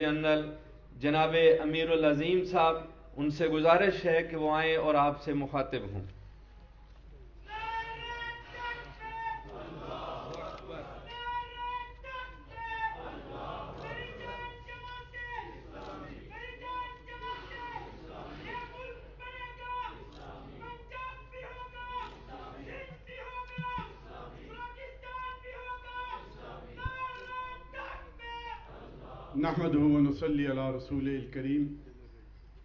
General جناب امیر العظیم صاحب، ان سے گزارش ہے کہ وہ آئیں اور آپ سے مخاطب ہوں۔ نحمده ونصلي على رسوله الكريم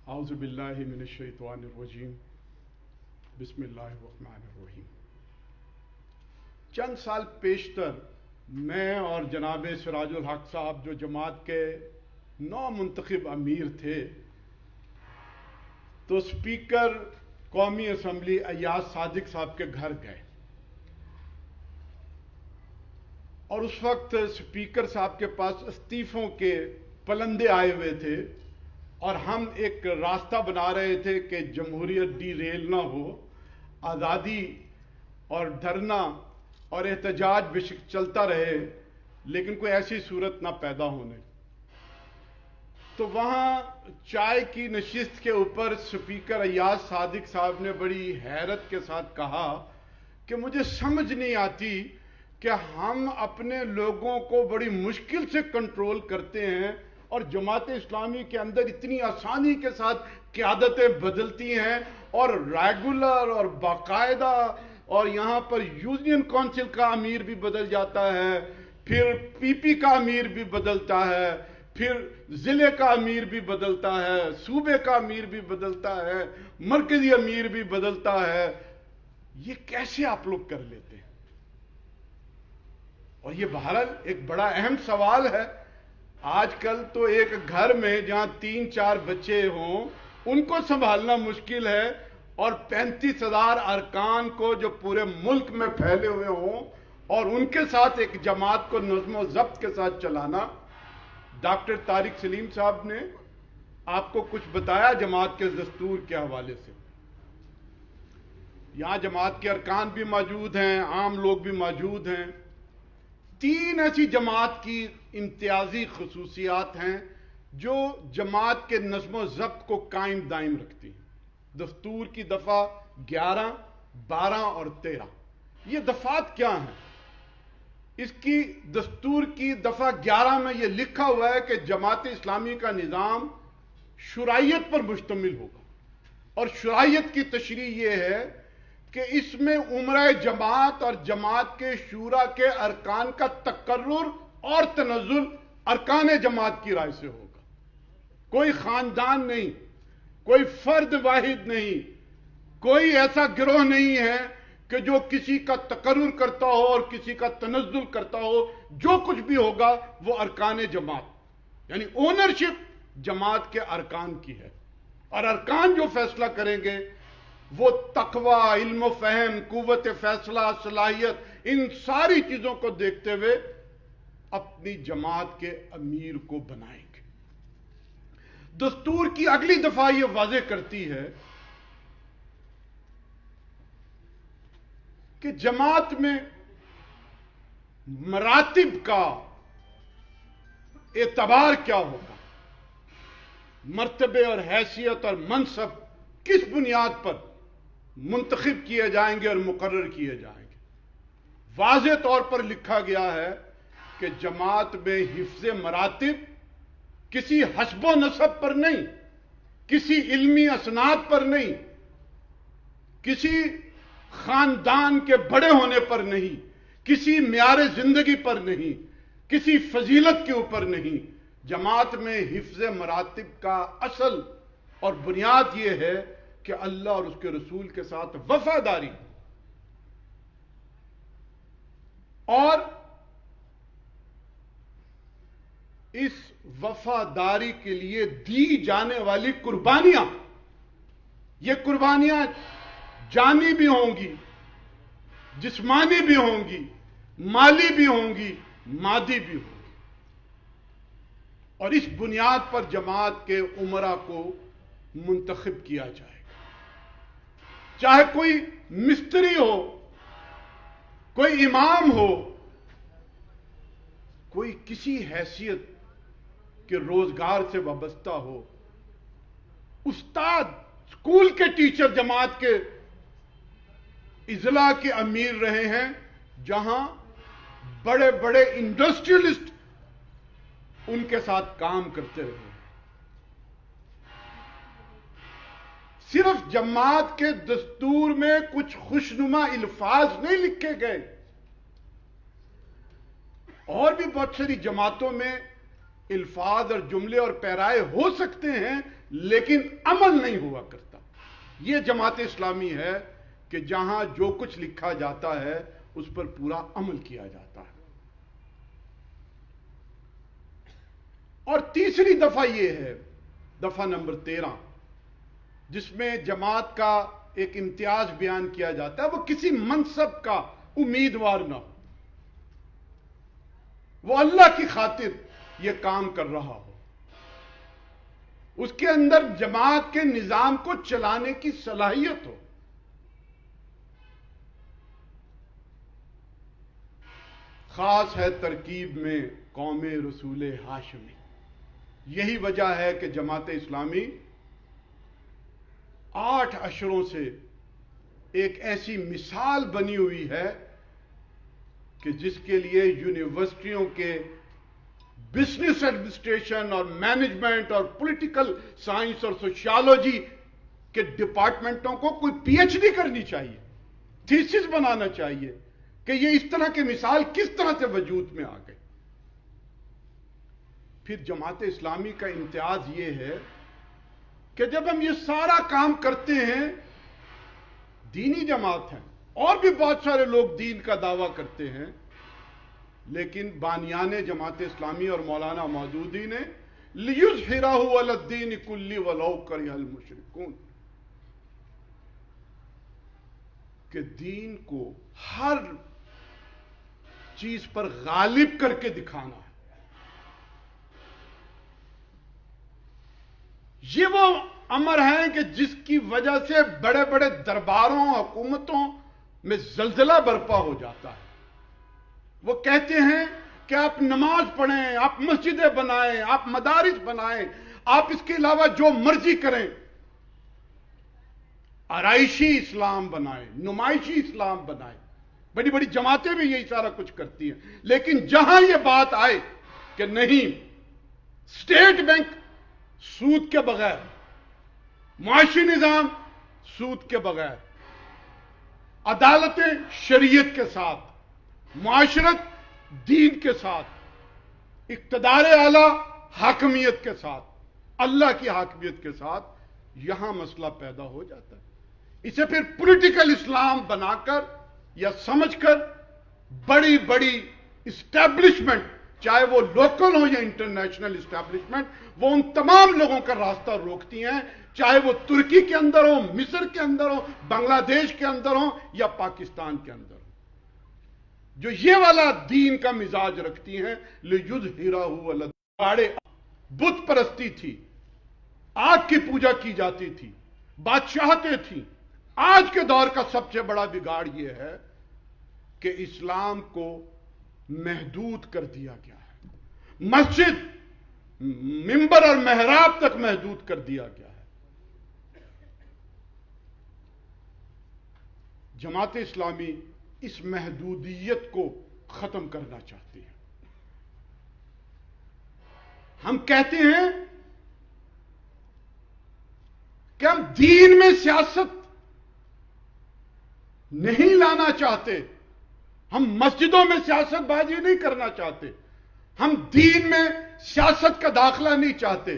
اعوذ باللہ من الشیطان الرجیم بسم اللہ الرحمن الرحیم۔ چند سال پیشتر میں اور جناب سراج الحق صاحب جو جماعت کے نو منتخب امیر تھے تو اسپیکر قومی اسمبلی ایاز صادق صاحب کے گھر گئے، اور اس وقت اسپیکر صاحب کے پاس استعفوں کے پلندے آئے ہوئے تھے، اور ہم ایک راستہ بنا رہے تھے کہ جمہوریت ڈی ریل نہ ہو، آزادی اور دھرنا اور احتجاج بے شک چلتا رہے، لیکن کوئی ایسی صورت نہ پیدا ہونے۔ تو وہاں چائے کی نشست کے اوپر اسپیکر ایاز صادق صاحب نے بڑی حیرت کے ساتھ کہا کہ مجھے سمجھ نہیں آتی کہ ہم اپنے لوگوں کو بڑی مشکل سے کنٹرول کرتے ہیں، اور جماعت اسلامی کے اندر اتنی آسانی کے ساتھ قیادتیں بدلتی ہیں، اور ریگولر اور باقاعدہ، اور یہاں پر یونین کونسل کا امیر بھی بدل جاتا ہے، پھر پی پی کا امیر بھی بدلتا ہے، پھر ضلع کا امیر بھی بدلتا ہے، صوبے کا امیر بھی بدلتا ہے، مرکزی امیر بھی بدلتا ہے، یہ کیسے آپ لوگ کر لیتے ہیں؟ اور یہ بہرحال ایک بڑا اہم سوال ہے۔ آج کل تو ایک گھر میں جہاں 3-4 بچے ہوں ان کو سنبھالنا مشکل ہے، اور 35,000 ارکان کو جو پورے ملک میں پھیلے ہوئے ہوں اور ان کے ساتھ ایک جماعت کو نظم و ضبط کے ساتھ چلانا۔ ڈاکٹر طارق سلیم صاحب نے آپ کو کچھ بتایا جماعت کے دستور کے حوالے سے۔ یہاں جماعت کے ارکان بھی موجود ہیں، عام لوگ بھی موجود ہیں۔ 3 ایسی جماعت کی امتیازی خصوصیات ہیں جو جماعت کے نظم و ضبط کو قائم دائم رکھتی ہیں۔ دستور کی دفعہ 11، 12 اور 13۔ یہ دفعات کیا ہیں؟ اس کی دستور کی دفعہ 11 میں یہ لکھا ہوا ہے کہ جماعت اسلامی کا نظام شرعیت پر مشتمل ہوگا، اور شرعیت کی تشریح یہ ہے کہ اس میں عمرہ جماعت اور جماعت کے شورا کے ارکان کا تقرر اور تنزل ارکان جماعت کی رائے سے ہوگا۔ کوئی خاندان نہیں، کوئی فرد واحد نہیں، کوئی ایسا گروہ نہیں ہے کہ جو کسی کا تقرر کرتا ہو اور کسی کا تنزل کرتا ہو۔ جو کچھ بھی ہوگا وہ ارکان جماعت، یعنی اونرشپ جماعت کے ارکان کی ہے، اور ارکان جو فیصلہ کریں گے وہ تقوی، علم و فہم، قوت فیصلہ، صلاحیت، ان ساری چیزوں کو دیکھتے ہوئے اپنی جماعت کے امیر کو بنائیں گے۔ دستور کی اگلی دفعہ یہ واضح کرتی ہے کہ جماعت میں مراتب کا اعتبار کیا ہوگا، مرتبے اور حیثیت اور منصب کس بنیاد پر منتخب کیے جائیں گے اور مقرر کیے جائیں گے۔ واضح طور پر لکھا گیا ہے کہ جماعت میں حفظ مراتب کسی حسب و نسب پر نہیں، کسی علمی اسناد پر نہیں، کسی خاندان کے بڑے ہونے پر نہیں، کسی معیار زندگی پر نہیں، کسی فضیلت کے اوپر نہیں۔ جماعت میں حفظ مراتب کا اصل اور بنیاد یہ ہے کہ اللہ اور اس کے رسول کے ساتھ وفاداری، اور اس وفاداری کے لیے دی جانے والی قربانیاں، یہ قربانیاں جانی بھی ہوں گی، جسمانی بھی ہوں گی، مالی بھی ہوں گی، مادی بھی ہوں گی، اور اس بنیاد پر جماعت کے امراء کو منتخب کیا جائے گا۔ چاہے کوئی مستری ہو، کوئی امام ہو، کوئی کسی حیثیت کہ روزگار سے وابستہ ہو. استاد اسکول کے ٹیچر جماعت کے اضلاع کے امیر رہے ہیں, جہاں بڑے بڑے انڈسٹریلسٹ ان کے ساتھ کام کرتے رہے. صرف جماعت کے دستور میں کچھ خوشنما الفاظ نہیں لکھے گئے, اور بھی بہت ساری جماعتوں میں الفاظ اور جملے اور پیرائے ہو سکتے ہیں, لیکن عمل نہیں ہوا کرتا. یہ جماعت اسلامی ہے کہ جہاں جو کچھ لکھا جاتا ہے اس پر پورا عمل کیا جاتا ہے. اور تیسری دفعہ یہ ہے, دفعہ نمبر 13, جس میں جماعت کا ایک امتیاز بیان کیا جاتا ہے. وہ کسی منصب کا امیدوار نہ ہو, وہ اللہ کی خاطر یہ کام کر رہا ہو, اس کے اندر جماعت کے نظام کو چلانے کی صلاحیت ہو. خاص ہے ترکیب میں قوم رسول ہاشمی. یہی وجہ ہے کہ جماعت اسلامی 8 اشروں سے ایک ایسی مثال بنی ہوئی ہے کہ جس کے لیے یونیورسٹیوں کے بزنس ایڈمنسٹریشن اور مینجمنٹ اور پولیٹیکل سائنس اور سوشیالوجی کے ڈپارٹمنٹوں کو کوئی پی ایچ ڈی کرنی چاہیے, تھیسس بنانا چاہیے کہ یہ اس طرح کی مثال کس طرح سے وجود میں آ گئی. پھر جماعت اسلامی کا امتیاز یہ ہے کہ جب ہم یہ سارا کام کرتے ہیں, دینی جماعت ہے, اور بھی بہت سارے لوگ دین کا دعویٰ کرتے ہیں, لیکن بانیان جماعت اسلامی اور مولانا مودودی نے لِيُظْهِرَهُ عَلَى الدِّينِ كُلِّهِ وَلَوْ كَرِهَ الْمُشْرِكُونَ, کہ دین کو ہر چیز پر غالب کر کے دکھانا ہے. یہ وہ امر ہیں کہ جس کی وجہ سے بڑے بڑے درباروں حکومتوں میں زلزلہ برپا ہو جاتا ہے. وہ کہتے ہیں کہ آپ نماز پڑھیں, آپ مسجدیں بنائیں, آپ مدارس بنائیں, آپ اس کے علاوہ جو مرضی کریں, آرائشی اسلام بنائیں, نمائشی اسلام بنائیں. بڑی بڑی جماعتیں بھی یہی سارا کچھ کرتی ہیں. لیکن جہاں یہ بات آئے کہ نہیں, اسٹیٹ بینک سود کے بغیر, معاشی نظام سود کے بغیر, عدالتیں شریعت کے ساتھ, معاشرت دین کے ساتھ, اقتدار اعلی حاکمیت کے ساتھ, اللہ کی حاکمیت کے ساتھ, یہاں مسئلہ پیدا ہو جاتا ہے. اسے پھر پولیٹیکل اسلام بنا کر یا سمجھ کر بڑی بڑی اسٹیبلشمنٹ, چاہے وہ لوکل ہو یا انٹرنیشنل اسٹیبلشمنٹ, وہ ان تمام لوگوں کا راستہ روکتی ہیں, چاہے وہ ترکی کے اندر ہو, مصر کے اندر ہو, بنگلہ دیش کے اندر ہو یا پاکستان کے اندر ہو, جو یہ والا دین کا مزاج رکھتی ہیں. لِيُظْهِرَهُ عَلَى الدِّينِ, بت پرستی تھی, آگ کی پوجا کی جاتی تھی, بادشاہتیں تھیں. آج کے دور کا سب سے بڑا بگاڑ یہ ہے کہ اسلام کو محدود کر دیا گیا ہے, مسجد, منبر اور محراب تک محدود کر دیا گیا ہے. جماعت اسلامی اس محدودیت کو ختم کرنا چاہتی ہے. ہم کہتے ہیں کہ ہم دین میں سیاست نہیں لانا چاہتے, ہم مسجدوں میں سیاست بازی نہیں کرنا چاہتے, ہم دین میں سیاست کا داخلہ نہیں چاہتے,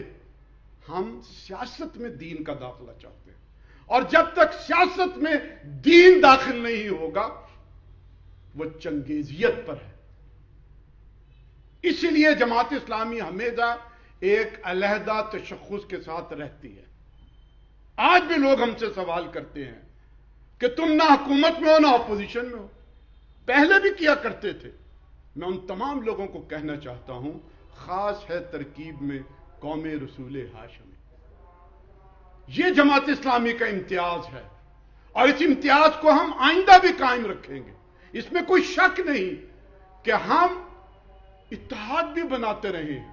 ہم سیاست میں دین کا داخلہ چاہتے ہیں. اور جب تک سیاست میں دین داخل نہیں ہوگا وہ چنگیزیت پر ہے. اسی لیے جماعت اسلامی ہمیشہ ایک علیحدہ تشخص کے ساتھ رہتی ہے. آج بھی لوگ ہم سے سوال کرتے ہیں کہ تم نہ حکومت میں ہو نہ اپوزیشن میں ہو, پہلے بھی کیا کرتے تھے. میں ان تمام لوگوں کو کہنا چاہتا ہوں, خاص ہے ترکیب میں قوم رسول ہاشمی. یہ جماعت اسلامی کا امتیاز ہے, اور اس امتیاز کو ہم آئندہ بھی قائم رکھیں گے. اس میں کوئی شک نہیں کہ ہم اتحاد بھی بناتے رہے ہیں,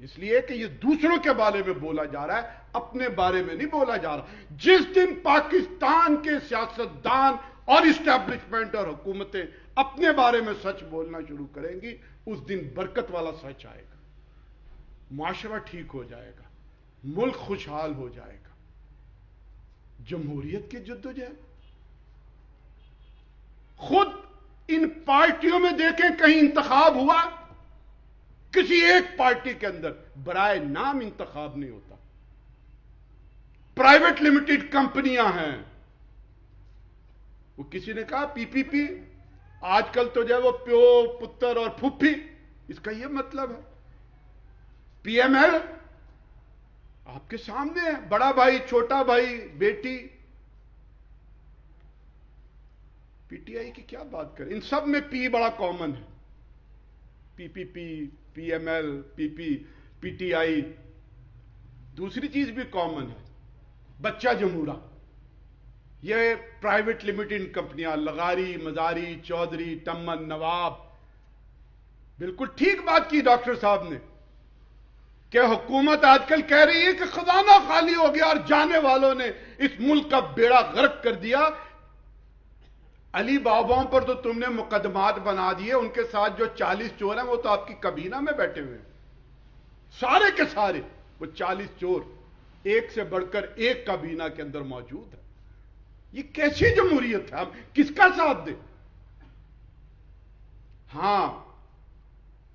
اس لیے کہ یہ دوسروں کے بارے میں بولا جا رہا ہے، اپنے بارے میں نہیں بولا جا رہا۔ جس دن پاکستان کے سیاستدان اور اسٹیبلشمنٹ اور حکومتیں اپنے بارے میں سچ بولنا شروع کریں گی، اس دن برکت والا سچ آئے گا، معاشرہ ٹھیک ہو جائے گا، ملک خوشحال ہو جائے گا۔ جمہوریت کی جدوجہد، خود ان پارٹیوں میں دیکھیں کہیں انتخاب ہوا؟ کسی ایک پارٹی کے اندر برائے نام انتخاب نہیں ہوتا۔ پرائیویٹ لمیٹڈ کمپنیاں ہیں، وہ کسی نے کہا پی پی پی، آج کل تو جو ہے وہ پیو پتر اور پھوپھی، اس کا یہ مطلب ہے۔ پی ایم ایل آپ کے سامنے ہے، بڑا بھائی، چھوٹا بھائی، بیٹی۔ پی ٹی آئی کی کیا بات کریں، ان سب میں پی بڑا کامن ہے، P P P, P M L, P P, P T I. دوسری چیز بھی کامن ہے، بچہ جمہورہ۔ یہ پرائیویٹ لمیٹڈ کمپنیاں، لغاری، مزاری، چودھری، ٹمن، نواب۔ بالکل ٹھیک بات کی ڈاکٹر صاحب نے کہ حکومت آج کل کہہ رہی ہے کہ خزانہ خالی ہو گیا اور جانے والوں نے اس ملک کا بیڑا غرق کر دیا۔ علی باباؤں پر تو تم نے مقدمات بنا دیے، ان کے ساتھ جو 40 چور ہیں وہ تو آپ کی کابینہ میں بیٹھے ہوئے ہیں، سارے کے سارے وہ 40 چور ایک سے بڑھ کر ایک کابینہ کے اندر موجود ہے۔ یہ کیسی جمہوریت ہے؟ ہم کس کا ساتھ دیں؟ ہاں،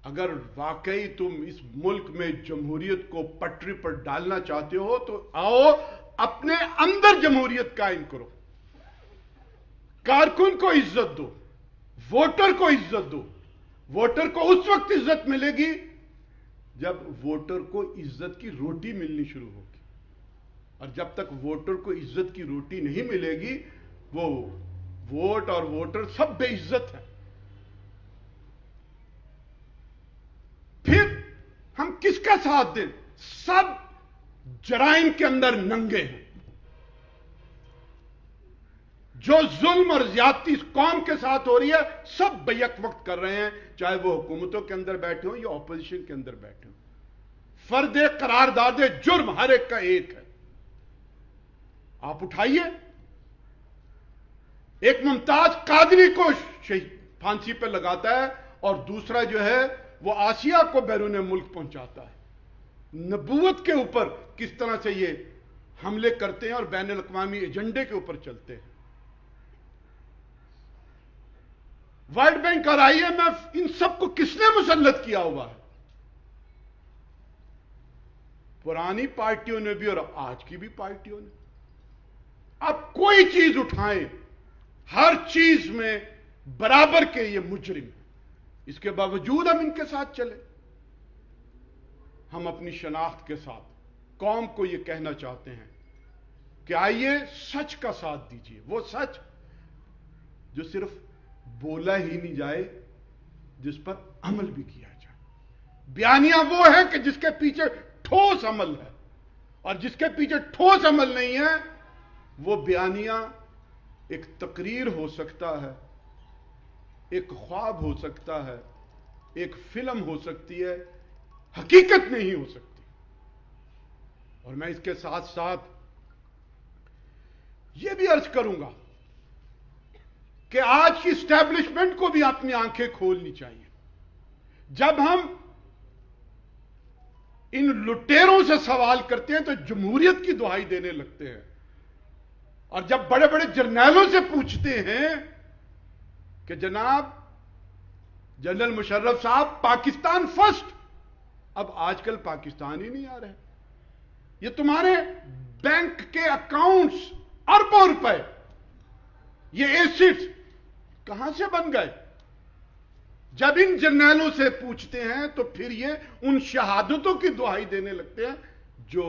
اگر واقعی تم اس ملک میں جمہوریت کو پٹری پر ڈالنا چاہتے ہو تو آؤ اپنے اندر جمہوریت قائم کرو، کارکن کو عزت دو، ووٹر کو عزت دو۔ ووٹر کو اس وقت عزت ملے گی جب ووٹر کو عزت کی روٹی ملنی شروع ہوگی، اور جب تک ووٹر کو عزت کی روٹی نہیں ملے گی وہ ووٹ اور ووٹر سب بے عزت ہے۔ پھر ہم کس کا ساتھ دیں؟ سب جرائم کے اندر ننگے ہیں۔ جو ظلم اور زیادتی اس قوم کے ساتھ ہو رہی ہے سب بیک وقت کر رہے ہیں، چاہے وہ حکومتوں کے اندر بیٹھے ہوں یا اپوزیشن کے اندر بیٹھے ہوں۔ فرد قرارداد جرم ہر ایک کا ایک ہے، آپ اٹھائیے۔ ایک ممتاز قادری کو پھانسی پہ لگاتا ہے اور دوسرا جو ہے وہ آسیہ کو بیرون ملک پہنچاتا ہے۔ نبوت کے اوپر کس طرح سے یہ حملے کرتے ہیں اور بین الاقوامی ایجنڈے کے اوپر چلتے ہیں۔ ورلڈ بینک اور آئی ایم ایف، ان سب کو کس نے مسلط کیا ہوا ہے؟ پرانی پارٹیوں نے بھی اور آج کی بھی پارٹیوں نے۔ اب کوئی چیز اٹھائیں، ہر چیز میں برابر کے یہ مجرم ہیں، اس کے باوجود ہم ان کے ساتھ چلے۔ ہم اپنی شناخت کے ساتھ قوم کو یہ کہنا چاہتے ہیں کہ آئیے سچ کا ساتھ دیجیے، وہ سچ جو صرف بولا ہی نہیں جائے، جس پر عمل بھی کیا جائے۔ بیانیہ وہ ہے کہ جس کے پیچھے ٹھوس عمل ہے، اور جس کے پیچھے ٹھوس عمل نہیں ہے وہ بیانیہ ایک تقریر ہو سکتا ہے، ایک خواب ہو سکتا ہے، ایک فلم ہو سکتی ہے، حقیقت نہیں ہو سکتی۔ اور میں اس کے ساتھ ساتھ یہ بھی عرض کروں گا کہ آج کی اسٹیبلشمنٹ کو بھی اپنی آنکھیں کھولنی چاہیے۔ جب ہم ان لٹیروں سے سوال کرتے ہیں تو جمہوریت کی دہائی دینے لگتے ہیں، اور جب بڑے بڑے جرنیلوں سے پوچھتے ہیں کہ جناب جنرل مشرف صاحب پاکستان فرسٹ، اب آج کل پاکستان ہی نہیں آ رہے، یہ تمہارے بینک کے اکاؤنٹس اربوں روپے، یہ ایسٹس کہاں سے بن گئے؟ جب ان جرنیلوں سے پوچھتے ہیں تو پھر یہ ان شہادتوں کی دہائی دینے لگتے ہیں جو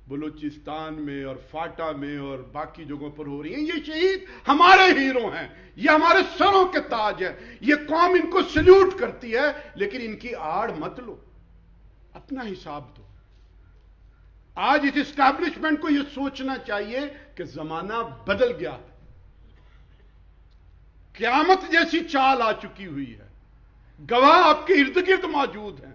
بلوچستان میں اور فاٹا میں اور باقی جگہوں پر ہو رہی ہیں۔ یہ شہید ہمارے ہیرو ہیں، یہ ہمارے سروں کے تاج ہیں، یہ قوم ان کو سلیوٹ کرتی ہے، لیکن ان کی آڑ مت لو، اپنا حساب دو۔ آج اس اسٹیبلشمنٹ کو یہ سوچنا چاہیے کہ زمانہ بدل گیا ہے، قیامت جیسی چال آ چکی ہوئی ہے، گواہ آپ کے ارد گرد موجود ہیں۔